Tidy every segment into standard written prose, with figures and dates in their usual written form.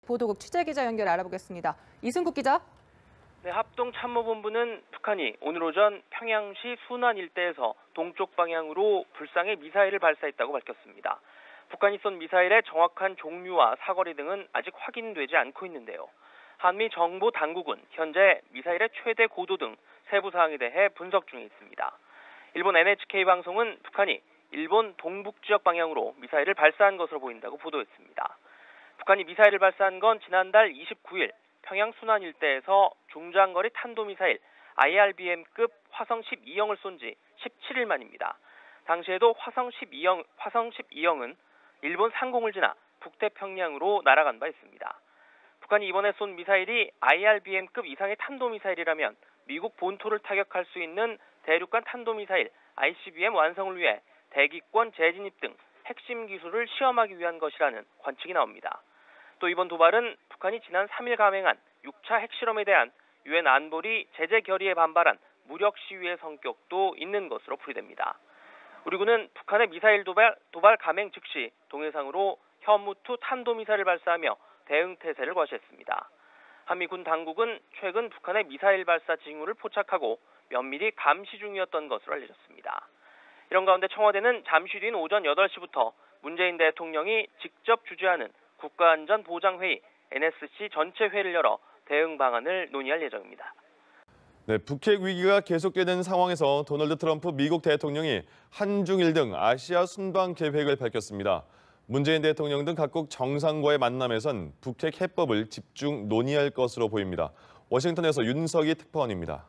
보도국 취재기자 연결 알아보겠습니다. 이승국 기자. 네, 합동참모본부는 북한이 오늘 오전 평양시 순안 일대에서 동쪽 방향으로 불상의 미사일을 발사했다고 밝혔습니다. 북한이 쏜 미사일의 정확한 종류와 사거리 등은 아직 확인되지 않고 있는데요. 한미 정보 당국은 현재 미사일의 최대 고도 등 세부 사항에 대해 분석 중에 있습니다. 일본 NHK 방송은 북한이 일본 동북 지역 방향으로 미사일을 발사한 것으로 보인다고 보도했습니다. 북한이 미사일을 발사한 건 지난달 29일 평양 순안 일대에서 중장거리 탄도미사일 IRBM급 화성 12형을 쏜 지 17일 만입니다. 당시에도 화성 12형은 일본 상공을 지나 북태평양으로 날아간 바 있습니다. 북한이 이번에 쏜 미사일이 IRBM급 이상의 탄도미사일이라면 미국 본토를 타격할 수 있는 대륙간 탄도미사일 ICBM 완성을 위해 대기권 재진입 등 핵심 기술을 시험하기 위한 것이라는 관측이 나옵니다. 또 이번 도발은 북한이 지난 3일 감행한 6차 핵실험에 대한 유엔 안보리 제재 결의에 반발한 무력 시위의 성격도 있는 것으로 풀이됩니다. 우리 군은 북한의 미사일 도발 감행 즉시 동해상으로 현무2 탄도미사일을 발사하며 대응 태세를 과시했습니다. 한미군 당국은 최근 북한의 미사일 발사 징후를 포착하고 면밀히 감시 중이었던 것으로 알려졌습니다. 이런 가운데 청와대는 잠시 뒤인 오전 8시부터 문재인 대통령이 직접 주재하는 국가안전보장회의 NSC 전체 회의를 열어 대응 방안을 논의할 예정입니다. 네, 북핵 위기가 계속되는 상황에서 도널드 트럼프 미국 대통령이 한중일 등 아시아 순방 계획을 밝혔습니다. 문재인 대통령 등 각국 정상과의 만남에선 북핵 해법을 집중 논의할 것으로 보입니다. 워싱턴에서 윤석희 특파원입니다.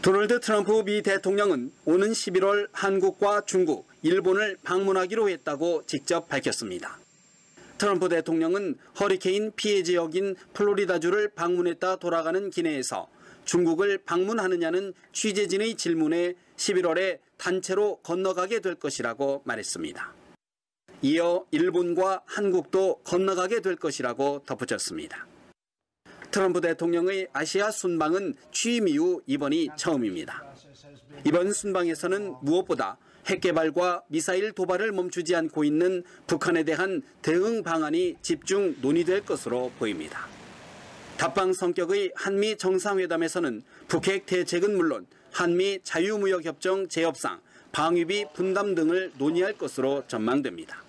도널드 트럼프 미 대통령은 오는 11월 한국과 중국, 일본을 방문하기로 했다고 직접 밝혔습니다. 트럼프 대통령은 허리케인 피해 지역인 플로리다주를 방문했다 돌아가는 기내에서 중국을 방문하느냐는 취재진의 질문에 11월에 단체로 건너가게 될 것이라고 말했습니다. 이어 일본과 한국도 건너가게 될 것이라고 덧붙였습니다. 트럼프 대통령의 아시아 순방은 취임 이후 이번이 처음입니다. 이번 순방에서는 무엇보다 핵 개발과 미사일 도발을 멈추지 않고 있는 북한에 대한 대응 방안이 집중 논의될 것으로 보입니다. 답방 성격의 한미 정상회담에서는 북핵 대책은 물론 한미 자유무역협정 재협상, 방위비 분담 등을 논의할 것으로 전망됩니다.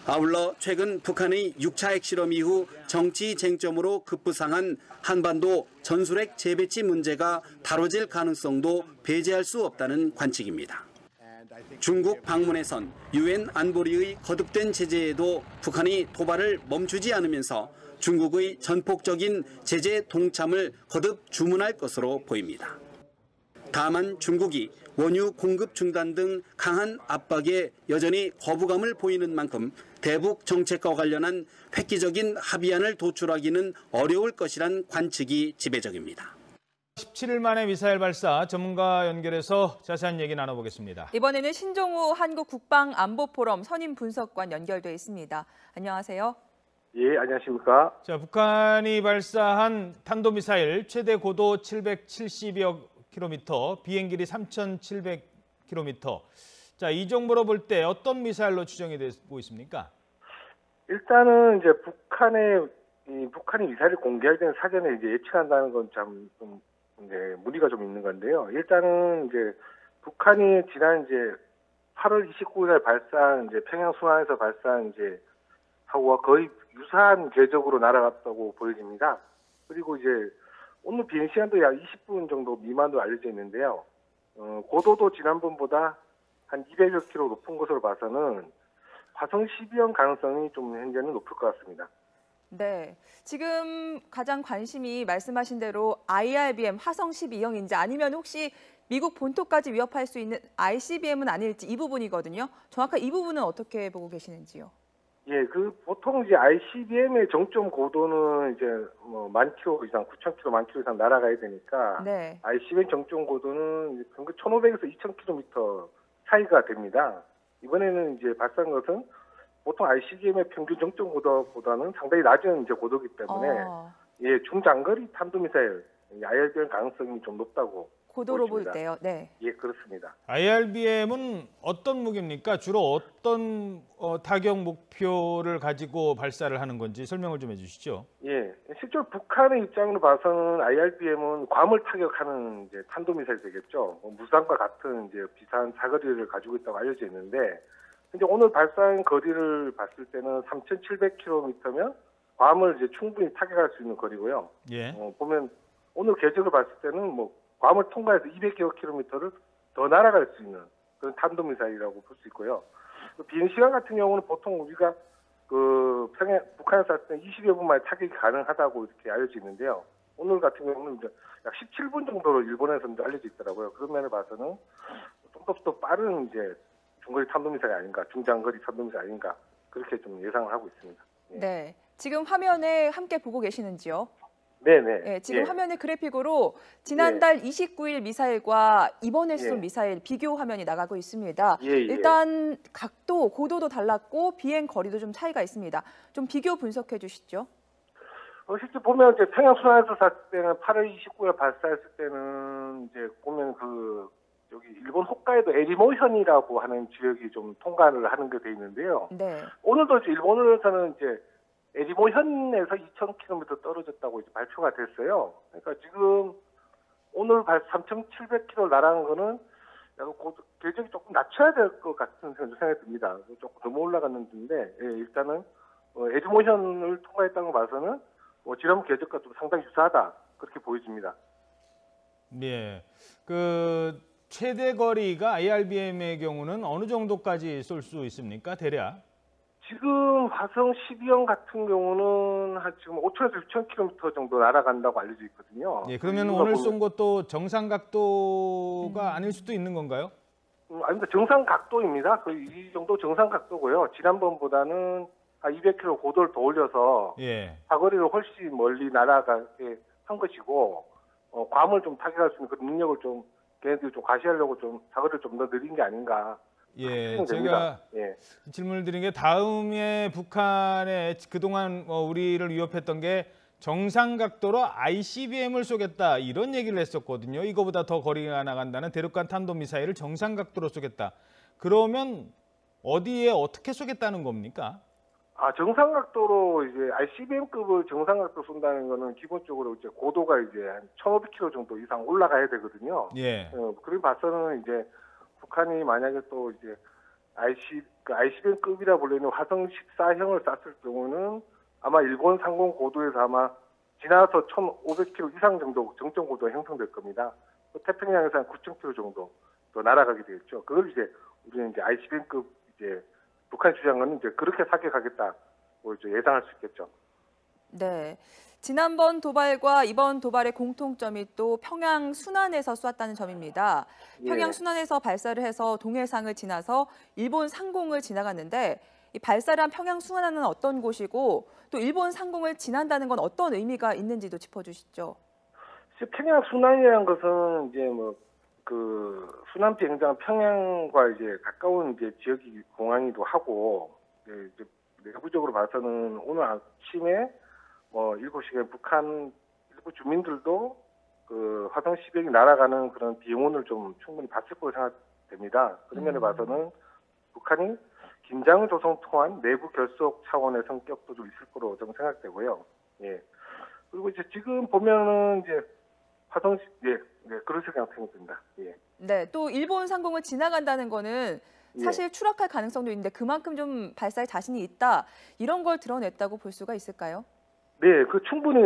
아울러 최근 북한의 6차 핵실험 이후 정치 쟁점으로 급부상한 한반도 전술핵 재배치 문제가 다뤄질 가능성도 배제할 수 없다는 관측입니다. 중국 방문에선 유엔 안보리의 거듭된 제재에도 북한이 도발을 멈추지 않으면서 중국의 전폭적인 제재 동참을 거듭 주문할 것으로 보입니다. 다만 중국이 원유 공급 중단 등 강한 압박에 여전히 거부감을 보이는 만큼 대북 정책과 관련한 획기적인 합의안을 도출하기는 어려울 것이란 관측이 지배적입니다. 17일 만에 미사일 발사 전문가 연결해서 자세한 얘기 나눠보겠습니다. 이번에는 신종우 한국국방안보포럼 선임 분석관 연결돼 있습니다. 안녕하세요. 예, 안녕하십니까. 자, 북한이 발사한 탄도미사일 최대 고도 770여 킬로미터, 비행길이 3,700킬로미터. 자, 이 정보로 볼 때 어떤 미사일로 추정이 되고 있습니까? 일단은 이제 북한이 미사일을 공개할 때는 사전에 이제 예측한다는 건 참 좀 이제 무리가 좀 있는 건데요. 일단은 이제 북한이 지난 이제 8월 29일 발사한 이제 평양 순안에서 발사한 이제 하고와 거의 유사한 궤적으로 날아갔다고 보여집니다. 그리고 이제 오늘 비행 시간도 약 20분 정도 미만으로 알려져 있는데요. 고도도 지난번보다 한 200여 킬로 높은 것으로 봐서는 화성 12형 가능성이 좀 현재는 높을 것 같습니다. 네, 지금 가장 관심이 말씀하신 대로 IRBM 화성 12형인지 아니면 혹시 미국 본토까지 위협할 수 있는 ICBM은 아닐지 이 부분이거든요. 정확한 이 부분은 어떻게 보고 계시는지요? 예, 보통 이제 ICBM의 정점 고도는 이제 뭐 10,000km 이상, 9,000km, 10,000km 이상 날아가야 되니까 네. ICBM 정점 고도는 평균 1,500에서 2,000km 차이가 됩니다. 이번에는 이제 발사한 것은 보통 ICBM의 평균 정점 고도보다는 상당히 낮은 이제 고도이기 때문에 예, 중장거리 탄도미사일 IRBM 가능성이 좀 높다고 고도로 보입니다. 볼 때요. 네. 예, 그렇습니다. IRBM은 어떤 무기입니까? 주로 어떤 타격 목표를 가지고 발사를 하는 건지 설명을 좀 해주시죠. 예, 실제로 북한의 입장으로 봐서는 IRBM은 괌을 타격하는 이제 탄도미사일 되겠죠. 무산과 같은 이제 비슷한 사거리를 가지고 있다고 알려져 있는데, 이제 오늘 발사한 거리를 봤을 때는 3,700km면 괌을 이제 충분히 타격할 수 있는 거리고요. 예. 보면 오늘 궤적을 봤을 때는 뭐 괌을 통과해서 200km를 더 날아갈 수 있는 그런 탄도미사일이라고 볼 수 있고요. 비행 시간 같은 경우는 보통 우리가 북한에서 할 때 20여 분 만에 타격이 가능하다고 이렇게 알려져 있는데요. 오늘 같은 경우는 이제 약 17분 정도로 일본에서 이제 알려져 있더라고요. 그런 면을 봐서는 좀 더 빠른 이제 중거리 탄도미사일이 아닌가, 중장거리 탄도미사일 아닌가 그렇게 좀 예상을 하고 있습니다. 예. 네. 지금 화면에 함께 보고 계시는지요? 네네. 네, 지금 예. 화면의 그래픽으로 지난달 29일 미사일과 이번에 쏜 예. 미사일 비교 화면이 나가고 있습니다. 예, 예. 일단 각도, 고도도 달랐고 비행 거리도 좀 차이가 있습니다. 좀 비교 분석해 주시죠. 실제 보면 이제 평양 순환에서 쐈을 때는 8월 29일 발사했을 때는 이제 보면 여기 일본 홋카이도 에리모현이라고 하는 지역이 좀 통과를 하는 게 돼 있는데요. 네. 오늘도 이제 일본에서는 이제 에리모현에서 2,000km 떨어졌다고 이제 발표가 됐어요. 그러니까 지금 오늘 3,700km 날아간 거는 약간 궤적이 조금 낮춰야 될 것 같은 생각이 듭니다. 조금 너무 올라갔는 중인데, 예, 일단은 에리모현을 통과했다는 거 봐서는 지난번 궤적과 좀 상당히 유사하다 그렇게 보여집니다. 예. 최대 거리가 IRBM의 경우는 어느 정도까지 쏠 수 있습니까? 대략? 지금 화성 12형 같은 경우는 한 지금 5,000에서 6,000km 정도 날아간다고 알려져 있거든요. 예, 그러면 오늘 쏜 것도 정상 각도가 아닐 수도 있는 건가요? 아닙니다. 정상 각도입니다. 이 정도 정상 각도고요. 지난번보다는 한 200km 고도를 더 올려서 예. 사거리를 훨씬 멀리 날아가게 한 것이고, 괌을 좀 타격할 수 있는 그 능력을 좀 걔네들이 좀 과시하려고 좀 사거리를 좀 더 느린 게 아닌가. 예, 제가 예. 질문을 드린 게 다음에 북한에 그동안 우리를 위협했던 게 정상 각도로 ICBM을 쏘겠다 이런 얘기를 했었거든요. 이거보다 더 거리가 나간다는 대륙간 탄도미사일을 정상 각도로 쏘겠다. 그러면 어디에 어떻게 쏘겠다는 겁니까? 정상 각도로 이제 ICBM급을 정상 각도 쏜다는 거는 기본적으로 이제 고도가 이제 한 1,500km 정도 이상 올라가야 되거든요. 예. 그런 봐서는 이제 북한이 만약에 또 이제 ICBM급이라 불리는 화성 14형을 쐈을 경우는 아마 일본 상공 고도에서 아마 지나서 1,500km 이상 정도 정점 고도가 형성될 겁니다. 태평양에서 한 9,000km 정도 더 날아가게 되겠죠. 그걸 이제 우리는 이제 ICBM급 이제 북한 주장은 이제 그렇게 사격하겠다고 이제 예상할 수 있겠죠. 네. 지난번 도발과 이번 도발의 공통점이 또 평양 순안에서 쐈다는 점입니다. 평양 예. 순안에서 발사를 해서 동해상을 지나서 일본 상공을 지나갔는데 이 발사를 한 평양 순안은 어떤 곳이고 또 일본 상공을 지난다는 건 어떤 의미가 있는지도 짚어주시죠. 평양 순안이라는 것은 이제 순안 비행장 평양과 이제 가까운 이제 지역이 공항이기도 하고 이제 내부적으로 봐서는 오늘 아침에 7시에 북한 일부 주민들도 화성 12형이 날아가는 그런 비용을 좀 충분히 봤을 거로 생각됩니다. 그런 면에 봐서는 북한이 긴장 조성 통한 내부 결속 차원의 성격도 좀 있을 거로 좀 생각되고요. 예. 그리고 이제 지금 보면은 이제 화성 그렇게 생각됩니다. 예. 네, 또 일본 상공을 지나간다는 거는 사실 추락할 가능성도 있는데 그만큼 좀 발사에 자신이 있다 이런 걸 드러냈다고 볼 수가 있을까요? 네, 충분히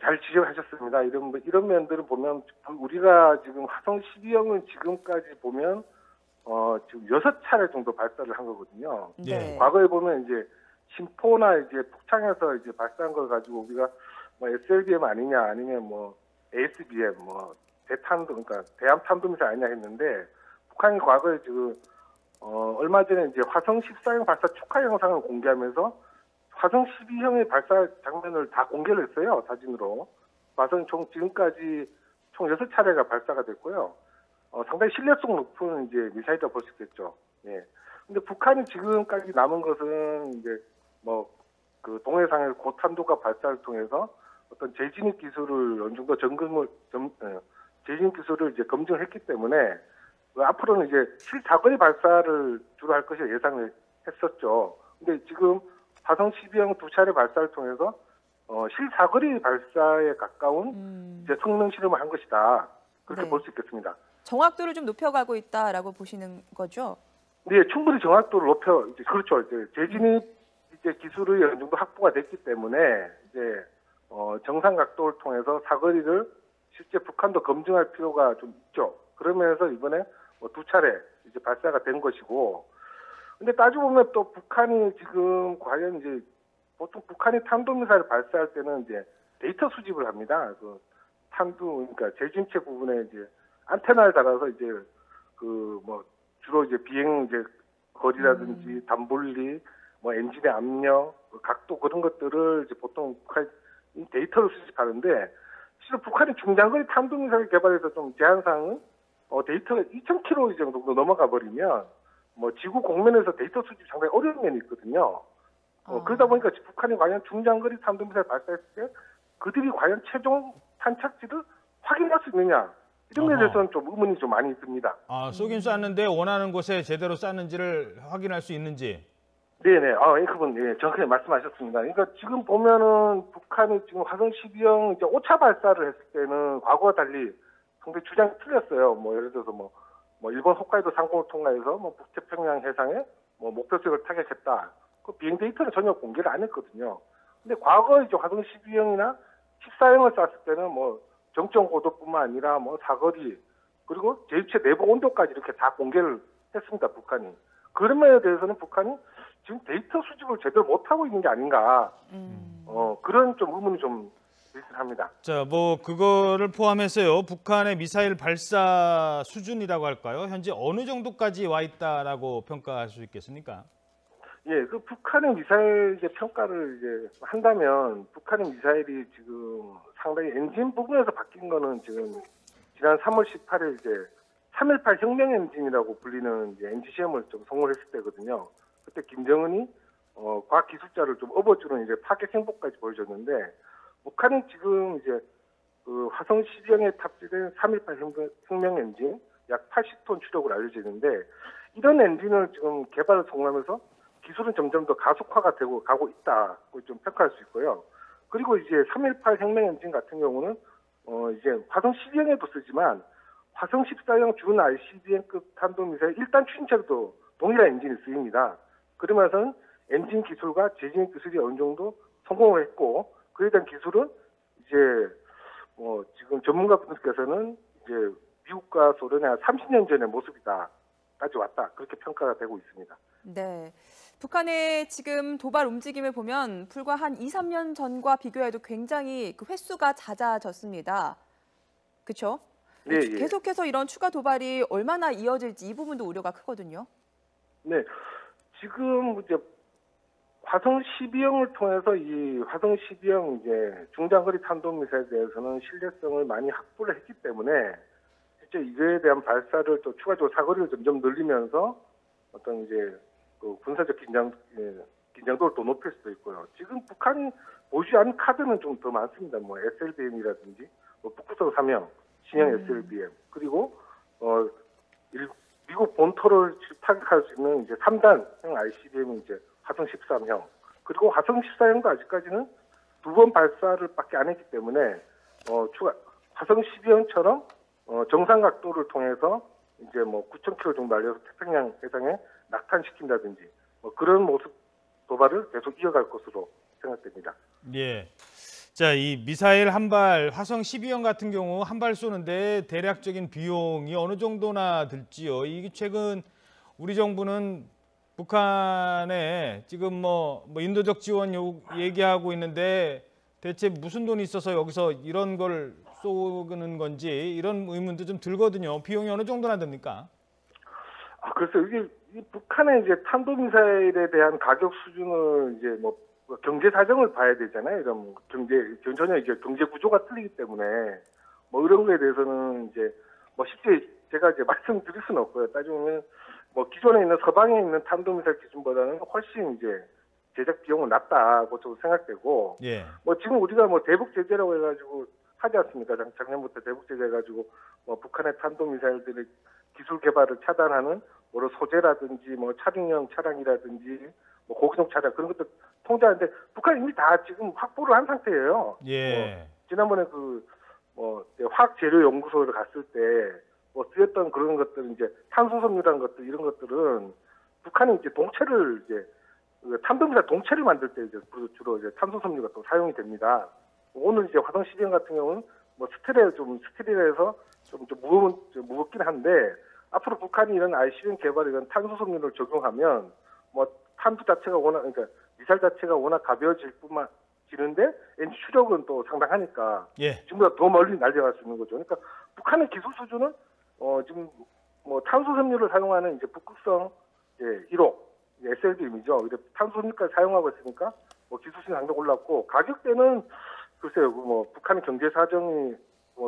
잘 지적하셨습니다. 이런 면들을 보면 우리가 지금 화성 12형은 지금까지 보면 지금 6차례 정도 발사를 한 거거든요. 네. 과거에 보면 이제 신포나 이제 북창에서 이제 발사한 걸 가지고 우리가 SLBM 아니냐 아니면 ASBM 그러니까 대함 탄도미사일 아니냐 했는데 북한이 과거에 지금 얼마 전에 이제 화성 14형 발사 축하 영상을 공개하면서 화성 12형의 발사 장면을 다 공개를 했어요, 사진으로. 화성 지금까지 총 6차례가 발사가 됐고요. 상당히 신뢰성 높은 이제 미사일이라고 볼 수 있겠죠. 예. 근데 북한이 지금까지 남은 것은 이제 동해상의 고탄도가 발사를 통해서 어떤 재진입 기술을 어느 정도 재진 기술을 이제 검증했기 때문에 앞으로는 이제 실사거리 발사를 주로 할 것이 예상을 했었죠. 근데 지금 화성 12형 두 차례 발사를 통해서 실사거리 발사에 가까운 이제 성능 실험을 한 것이다. 그렇게 네. 볼 수 있겠습니다. 정확도를 좀 높여가고 있다라고 보시는 거죠? 네, 충분히 정확도를 이제 그렇죠. 이제 재진입 이제 기술이 어느 정도 확보가 됐기 때문에 이제 정상 각도를 통해서 사거리를 실제 북한도 검증할 필요가 좀 있죠. 그러면서 이번에 두 차례 이제 발사가 된 것이고, 근데 따지고 보면 또 북한이 지금 과연 이제 보통 북한이 탄도미사일을 발사할 때는 이제 데이터 수집을 합니다. 그 그러니까 재진체 부분에 이제 안테나를 달아서 이제 그 뭐 주로 이제 비행 이제 거리라든지 단볼리, 뭐 엔진의 압력, 각도 그런 것들을 이제 보통 북한이 데이터를 수집하는데, 실은 북한이 중장거리 탄도미사일 개발에서 좀 제한사항은 데이터가 2,000km 정도 넘어가 버리면 뭐 지구 공면에서 데이터 수집 상당히 어려운 면이 있거든요. 그러다 보니까 북한이 과연 중장거리 탄도미사일 발사했을 때 그들이 과연 최종 탄착지를 확인할 수 있느냐, 이런 면에 대해서는 좀 의문이 좀 많이 듭니다. 쏘긴 쐈는데 원하는 곳에 제대로 쐈는지를 확인할 수 있는지. 네네. 그분, 예, 정확하게 말씀하셨습니다. 그러니까 지금 보면은 북한이 지금 화성 12형 이제 5차 발사를 했을 때는 과거와 달리 상당히 주장이 틀렸어요. 뭐 예를 들어서 뭐 일본 홋카이도 상공을 통과해서 뭐 북태평양 해상에 뭐 목표 지역을 타격했다. 그 비행 데이터는 전혀 공개를 안 했거든요. 근데 과거 이제 화성 12형이나 14형을 쐈을 때는 뭐 정점 고도뿐만 아니라 뭐 사거리, 그리고 제입체 내부 온도까지 이렇게 다 공개를 했습니다, 북한이. 그런 면에 대해서는 북한이 지금 데이터 수집을 제대로 못하고 있는 게 아닌가. 그런 좀 의문이 좀 있습니다. 자, 뭐 그거를 포함해서요. 북한의 미사일 발사 수준이라고 할까요? 현재 어느 정도까지 와 있다라고 평가할 수 있겠습니까? 예, 그 북한의 미사일 이제 평가를 이제 한다면, 북한의 미사일이 지금 상당히 엔진 부분에서 바뀐 거는 지금 지난 3월 18일 이제 3.18 혁명 엔진이라고 불리는 이제 엔진 시험을 좀 성공했을 때거든요. 그때 김정은이 과학 기술자를 좀 업어주는 이제 파괴 행보까지 보여줬는데, 북한은 지금 이제 그 화성 12형에 탑재된 3.18 혁명 엔진 약 80톤 추력으로 알려져 있는데, 이런 엔진을 지금 개발을 성공하면서 기술은 점점 더 가속화가 되고 가고 있다고 좀 평가할 수 있고요. 그리고 이제 3.18 혁명 엔진 같은 경우는 이제 화성 12형에도 쓰지만 화성 14형 준 ICBM급 탄도미사일 1단 추진체로도 동일한 엔진이 쓰입니다. 그러면서 엔진 기술과 재진입 기술이 어느 정도 성공을 했고, 그에 대한 기술은 이제 지금 전문가분들께서는 이제 미국과 소련의 한 30년 전의 모습이다까지 왔다, 그렇게 평가가 되고 있습니다. 네. 북한의 지금 도발 움직임을 보면 불과 한 2, 3년 전과 비교해도 굉장히 그 횟수가 잦아졌습니다. 그렇죠? 네, 예. 계속해서 이런 추가 도발이 얼마나 이어질지 이 부분도 우려가 크거든요. 네. 지금 이제 화성 12형을 통해서 이 화성 12형 이제 중장거리 탄도미사일에 대해서는 신뢰성을 많이 확보를 했기 때문에 실제 이거에 대한 발사를 또 추가적으로 사거리를 점점 늘리면서 어떤 이제 그 군사적 긴장도를 또 높일 수도 있고요. 지금 북한이 보유지 않은 카드는 좀 더 많습니다. 뭐 SLBM이라든지 뭐 북구성 3형, 신형 SLBM, 그리고 미국 본토를 타격할 수 있는 이제 3단형 ICBM은 이제 화성 13형, 그리고 화성 14형도 아직까지는 2번 발사를 밖에 안 했기 때문에 추가 화성 12형처럼 정상 각도를 통해서 이제 뭐 9,000km 정도 날려서 태평양 해상에 낙탄시킨다든지 뭐 그런 모습 도발을 계속 이어갈 것으로 생각됩니다. 예. 자, 이 미사일 한 발, 화성 12형 같은 경우 한 발 쏘는데 대략적인 비용이 어느 정도나 들지요? 이게 최근 우리 정부는 북한에 지금 뭐 인도적 지원 얘기하고 있는데 대체 무슨 돈이 있어서 여기서 이런 걸 쏘는 건지 이런 의문도 좀 들거든요. 비용이 어느 정도나 듭니까? 그래서 이게 북한의 이제 탄도미사일에 대한 가격 수준을 이제 뭐 경제 사정을 봐야 되잖아요. 이런 전혀 이제 경제 구조가 틀리기 때문에 뭐 이런 거에 대해서는 이제 뭐 쉽게 제가 이제 말씀드릴 수는 없고요. 따지면 뭐 기존에 있는 서방에 있는 탄도미사일 기준보다는 훨씬 이제 제작 비용은 낮다고 저도 생각되고, 예. 뭐 지금 우리가 뭐 대북 제재라고 해가지고 하지 않습니까? 작년부터 대북 제재해가지고 뭐 북한의 탄도미사일들의 기술 개발을 차단하는 여러 소재라든지 뭐 차량용 차량이라든지 뭐 고기동 차량 그런 것들 통제하는데 북한이 이미 다 지금 확보를 한 상태예요. 예. 지난번에 화학 재료 연구소를 갔을 때 쓰였던 그런 것들은 이제 탄소섬유라는 것들 이런 것들은 북한이 이제 동체를 이제 탄도미사일 동체를 만들 때 이제 주로 이제 탄소섬유가 또 사용이 됩니다. 오늘 이제 화성 12형 같은 경우는 스테릴해서 좀 무겁긴 한데 앞으로 북한이 이런 ICBM 개발 이런 탄소섬유를 적용하면 탄두 자체가 그러니까 미사일 자체가 워낙 가벼워질 뿐만 지는데 엔진 추력은 또 상당하니까 예. 지금보다 더 멀리 날아갈 수 있는 거죠. 그러니까 북한의 기술 수준은 지금 탄소섬유를 사용하는 이제 북극성 1호 SLBM이죠. 탄소섬유까지 사용하고 있으니까 기술성이 상당히 올랐고 가격대는 글쎄요, 북한의 경제 사정이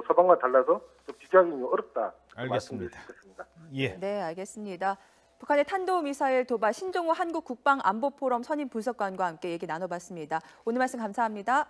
서방과 달라서 좀 비교하기 어렵다. 알겠습니다. 말씀드리겠습니다. 예. 네, 알겠습니다. 북한의 탄도미사일 도발 신종호 한국국방안보포럼 선임 분석관과 함께 얘기 나눠봤습니다. 오늘 말씀 감사합니다.